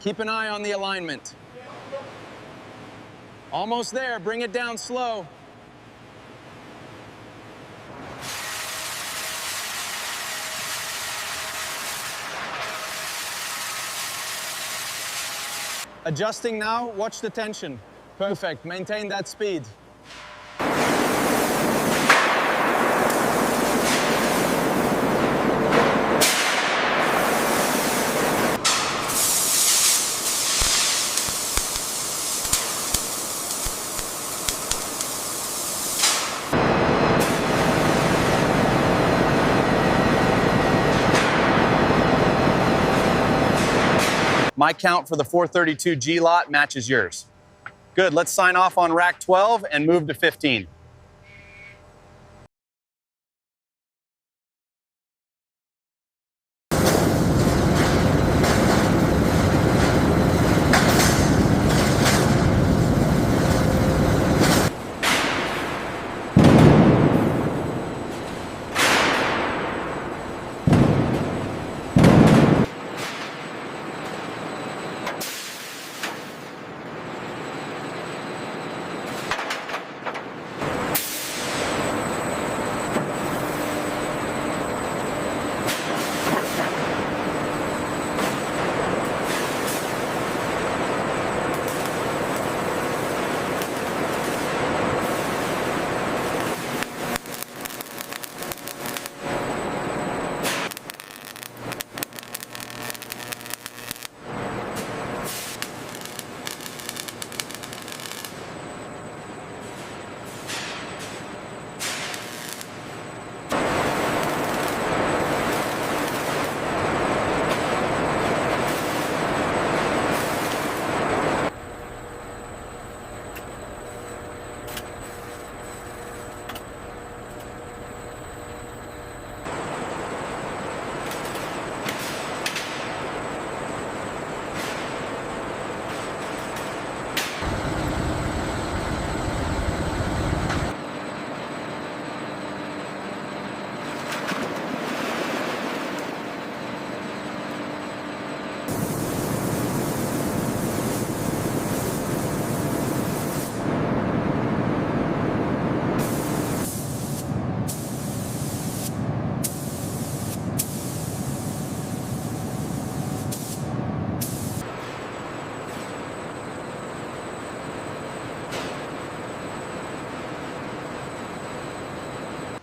Keep an eye on the alignment. Almost there, bring it down slow. Adjusting now, watch the tension. Perfect, maintain that speed. My count for the 432G lot matches yours. Good, let's sign off on rack 12 and move to 15.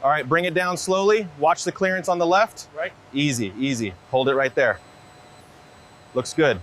All right, bring it down slowly. Watch the clearance on the left. Right. Easy, easy. Hold it right there. Looks good.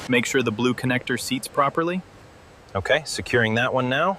Make sure the blue connector seats properly. Okay, securing that one now.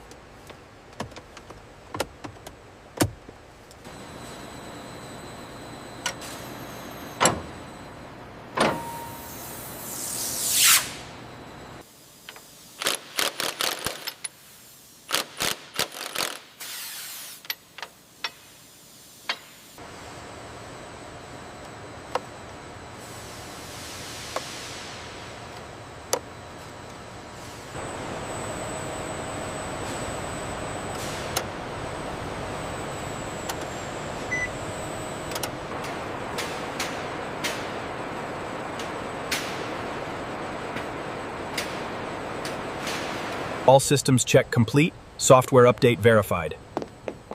All systems check complete, software update verified.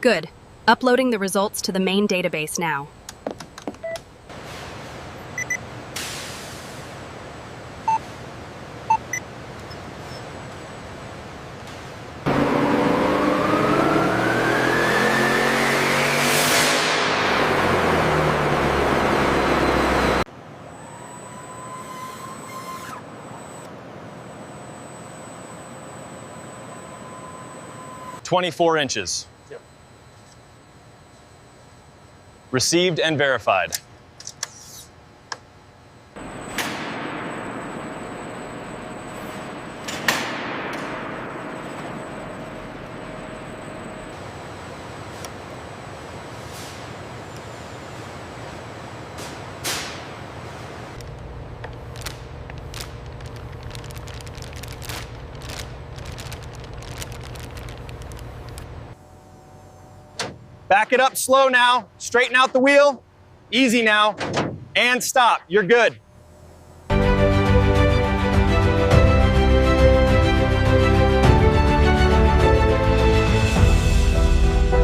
Good. Uploading the results to the main database now. 24 inches. Yep. Received and verified. Back it up slow now. Straighten out the wheel. Easy now. And stop. You're good.